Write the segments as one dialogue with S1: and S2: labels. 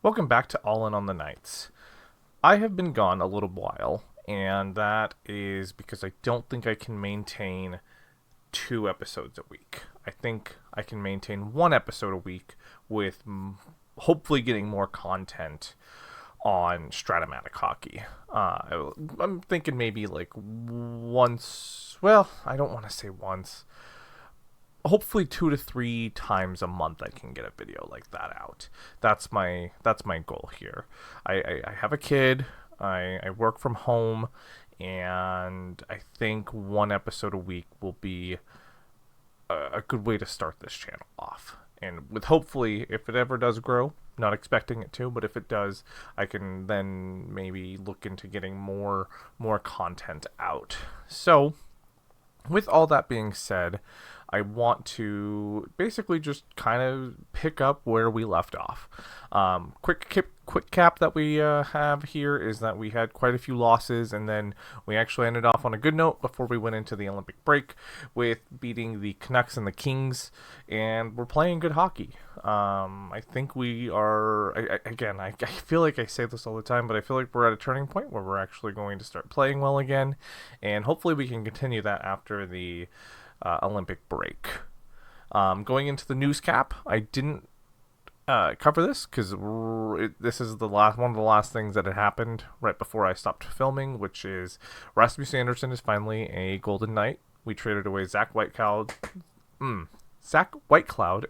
S1: Welcome back to All In on the Nights. I have been gone a little while, and that is because I don't think I can maintain 2 episodes a week. I think I can maintain 1 episode a week with hopefully getting more content on Stratomatic hockey. I'm thinking maybe like once. Well, I don't want to say once. Hopefully 2 to 3 times a month I can get a video like that out. That's my goal here. I have a kid. I work from home, and I think 1 episode a week will be a good way to start this channel off. And with hopefully, if it ever does grow, not expecting it to, but if it does, I can then maybe look into getting more content out. So, with all that being said, I want to basically just kind of pick up where we left off. Quick cap that we have here is that we had quite a few losses, and then we actually ended off on a good note before we went into the Olympic break with beating the Canucks and the Kings, and we're playing good hockey. I think we are, I feel like I say this all the time, but I feel like we're at a turning point where we're actually going to start playing well again, and hopefully we can continue that after the Olympic break. Going into the news cap, I didn't cover this because this is one of the last things that had happened right before I stopped filming, which is Rasmus Andersson is finally a Golden Knight. We traded away Zach Whitecloud,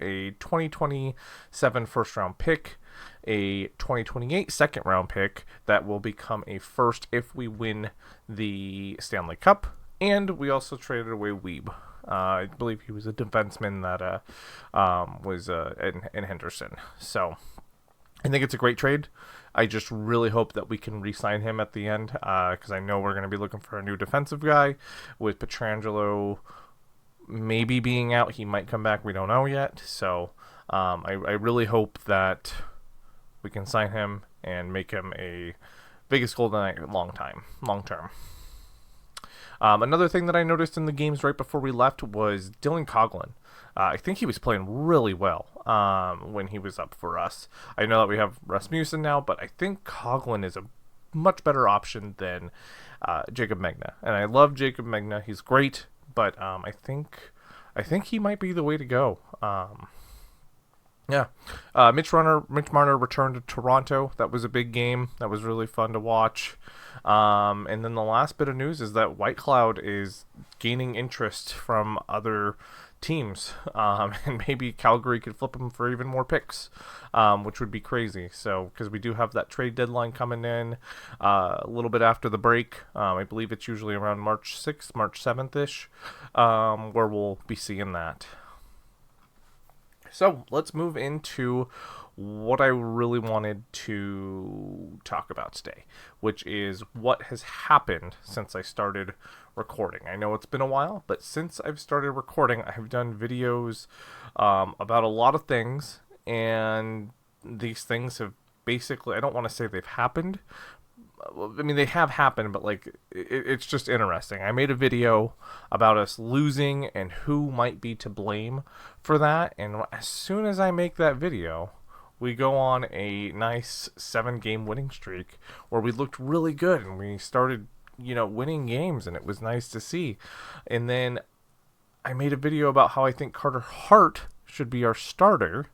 S1: a 2027 first round pick, a 2028 second round pick that will become a first if we win the Stanley Cup, and we also traded away Weeb. I believe he was a defenseman that was in Henderson. So I think it's a great trade. I just really hope that we can re-sign him at the end, because I know we're going to be looking for a new defensive guy. With Pietrangelo maybe being out, he might come back. We don't know yet. So I really hope that we can sign him and make him a biggest Golden Knight long term. Another thing that I noticed in the games right before we left was Dylan Coghlan. I think he was playing really well when he was up for us. I know that we have Rasmussen now, but I think Coghlan is a much better option than Jacob Megna. And I love Jacob Megna. He's great, but I think he might be the way to go. Yeah. Mitch Marner returned to Toronto. That was a big game. That was really fun to watch. And then the last bit of news is that Whitecloud is gaining interest from other teams. And maybe Calgary could flip him for even more picks, which would be crazy. So, because we do have that trade deadline coming in a little bit after the break. I believe it's usually around March 6th, March 7th-ish, where we'll be seeing that. So let's move into what I really wanted to talk about today, which is what has happened since I started recording. I know it's been a while, but since I've started recording, I have done videos about a lot of things, and these things have basically, I don't want to say they've happened. I mean, they have happened, but like it's just interesting. I made a video about us losing and who might be to blame for that, and as soon as I make that video, we go on a nice 7-game winning streak where we looked really good and we started, winning games, and it was nice to see. And then I made a video about how I think Carter Hart should be our starter.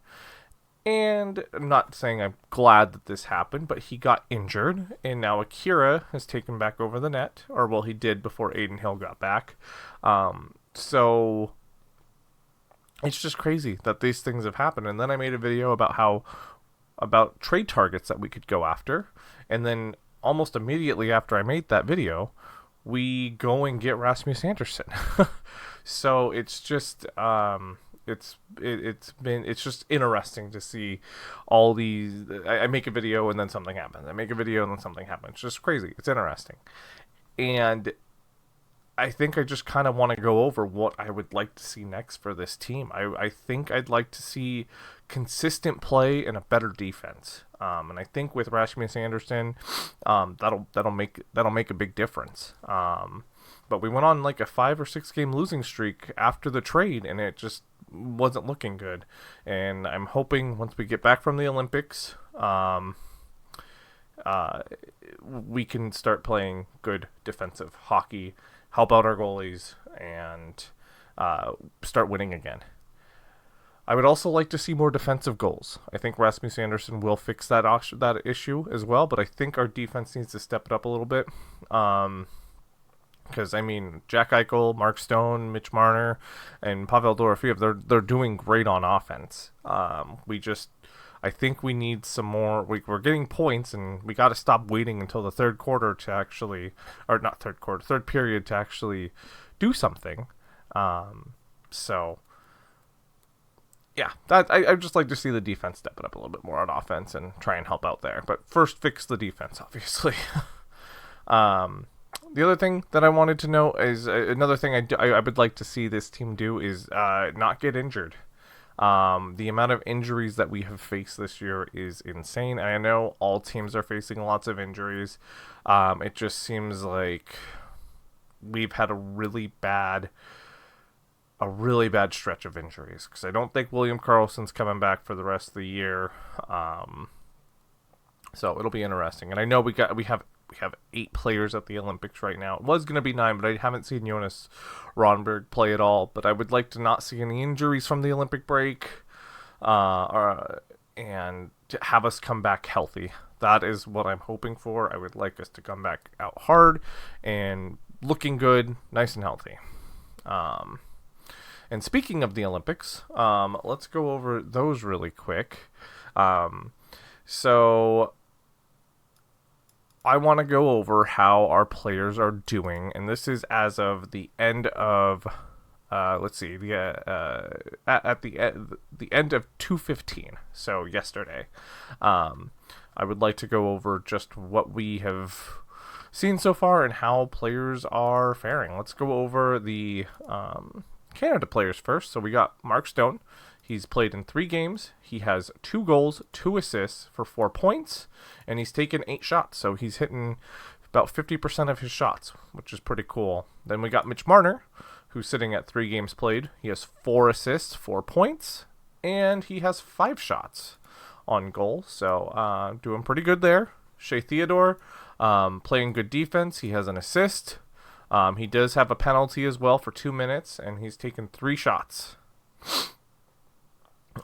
S1: And I'm not saying I'm glad that this happened, but he got injured, and now Akira has taken back over the net, or well, he did before Aiden Hill got back. So it's just crazy that these things have happened. And then I made a video about trade targets that we could go after, and then almost immediately after I made that video, we go and get Rasmus Andersson. So it's just it's just interesting to see all these. I make a video and then something happens. I make a video and then something happens. It's just crazy. It's interesting. And I think I just kind of want to go over what I would like to see next for this team. I think I'd like to see consistent play and a better defense. And I think with Rasmus Andersson, that'll make a big difference. But we went on like a 5 or 6 game losing streak after the trade, and it just wasn't looking good. And I'm hoping once we get back from the Olympics, we can start playing good defensive hockey, help out our goalies, and start winning again. I would also like to see more defensive goals. I think Rasmus Andersson will fix that issue as well, but I think our defense needs to step it up a little bit. Because, I mean, Jack Eichel, Mark Stone, Mitch Marner, and Pavel Dorofeev, they're doing great on offense. I think we need some more. We're getting points, and we got to stop waiting until the third period to actually do something. So, yeah, I'd just like to see the defense step it up a little bit more on offense and try and help out there. But first, fix the defense, obviously. The other thing that I wanted to know is another thing I would like to see this team do is not get injured. The amount of injuries that we have faced this year is insane. I know all teams are facing lots of injuries. It just seems like we've had a really bad stretch of injuries, because I don't think William Karlsson's coming back for the rest of the year. So it'll be interesting. And I know we have 8 players at the Olympics right now. It was going to be 9, but I haven't seen Jonas Ronberg play at all. But I would like to not see any injuries from the Olympic break, and to have us come back healthy. That is what I'm hoping for. I would like us to come back out hard and looking good, nice and healthy. And speaking of the Olympics, let's go over those really quick. So I want to go over how our players are doing, and this is as of the end of, at the end of 2:15, so yesterday. I would like to go over just what we have seen so far and how players are faring. Let's go over the Canada players first. So we got Mark Stone. He's played in 3 games. He has 2 goals, 2 assists for 4 points, and he's taken 8 shots. So he's hitting about 50% of his shots, which is pretty cool. Then we got Mitch Marner, who's sitting at 3 games played. He has 4 assists, 4 points, and he has 5 shots on goal. So doing pretty good there. Shea Theodore, playing good defense. He has an assist. He does have a penalty as well for 2 minutes, and he's taken 3 shots.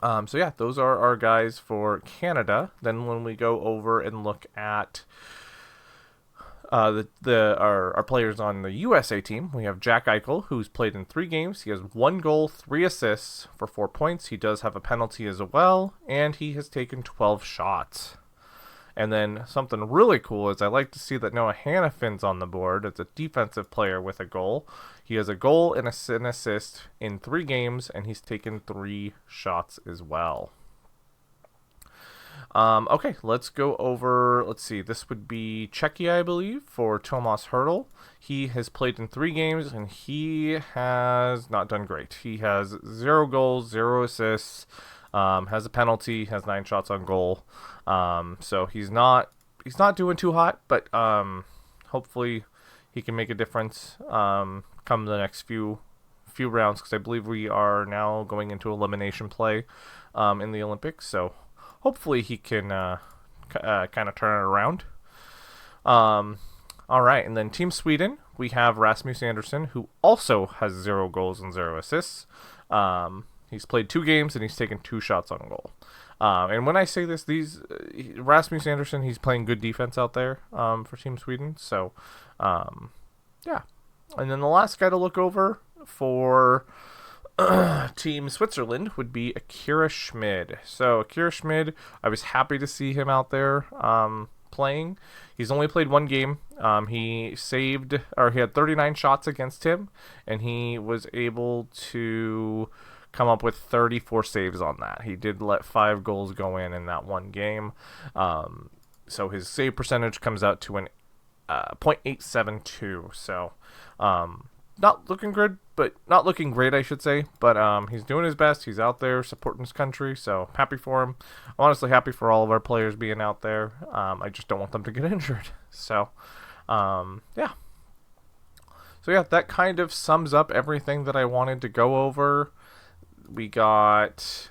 S1: So yeah, those are our guys for Canada. Then when we go over and look at our players on the USA team, we have Jack Eichel, who's played in 3 games. He has 1 goal, 3 assists for 4 points. He does have a penalty as well, and he has taken 12 shots. And then something really cool is I like to see that Noah Hannafin's on the board as a defensive player with a goal. He has a goal and an assist in 3 games, and he's taken 3 shots as well. Okay, let's go over, let's see, this would be Czechia, I believe, for Tomas Hertl. He has played in 3 games, and he has not done great. He has 0 goals, 0 assists, has a penalty, has 9 shots on goal. So he's not doing too hot, but hopefully he can make a difference come the next few rounds, because I believe we are now going into elimination play in the Olympics. So hopefully he can kind of turn it around. All right, and then Team Sweden, we have Rasmus Andersson, who also has 0 goals and 0 assists. He's played 2 games, and he's taken 2 shots on goal. And when I say this, Rasmus Andersson, he's playing good defense out there for Team Sweden. So, yeah. And then the last guy to look over for Team Switzerland would be Akira Schmid. So, Akira Schmid, I was happy to see him out there playing. He's only played 1 game. He had 39 shots against him, and he was able to come up with 34 saves on that. He did let 5 goals go in that 1 game. So his save percentage comes out to an .872. So not looking good, but not looking great, I should say. But he's doing his best. He's out there supporting his country, so happy for him. I'm honestly happy for all of our players being out there. I just don't want them to get injured. So, yeah. So yeah, that kind of sums up everything that I wanted to go over. We got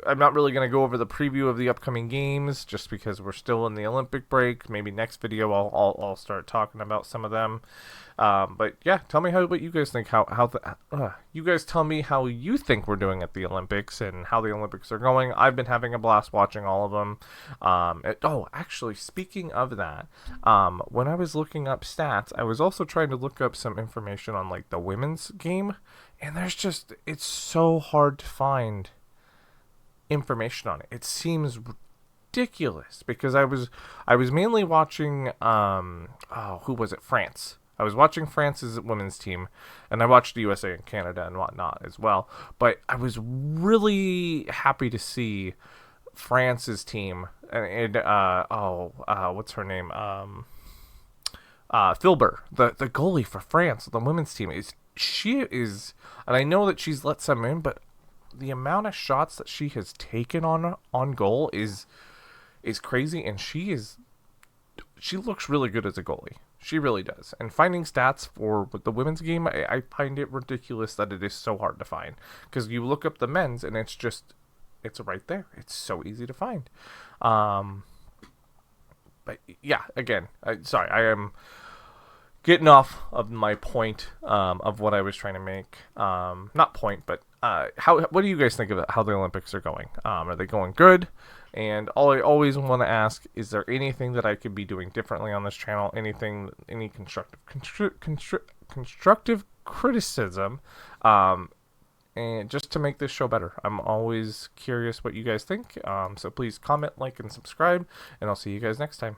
S1: I'm not really going to go over the preview of the upcoming games just because we're still in the Olympic break. Maybe next video I'll start talking about some of them. But yeah, tell me what you guys think. You guys tell me how you think we're doing at the Olympics and how the Olympics are going. I've been having a blast watching all of them. Actually, speaking of that, when I was looking up stats, I was also trying to look up some information on like the women's game, and it's so hard to find information on it. It seems ridiculous because I was mainly watching who was it? France. I was watching France's women's team, and I watched the USA and Canada and whatnot as well. But I was really happy to see France's team and what's her name? Filber, the goalie for France, the women's team and I know that she's let some in, but the amount of shots that she has taken on goal is crazy, and she looks really good as a goalie. She really does. And finding stats for the women's game, I find it ridiculous that it is so hard to find, because you look up the men's and it's right there. It's so easy to find. But yeah, again, I am getting off of my point of what I was trying to make. Not point, but what do you guys think of how the Olympics are going? Are they going good? And all I always want to ask, is there anything that I could be doing differently on this channel? Any constructive criticism, and just to make this show better. I'm always curious what you guys think. So please comment, like, and subscribe, and I'll see you guys next time.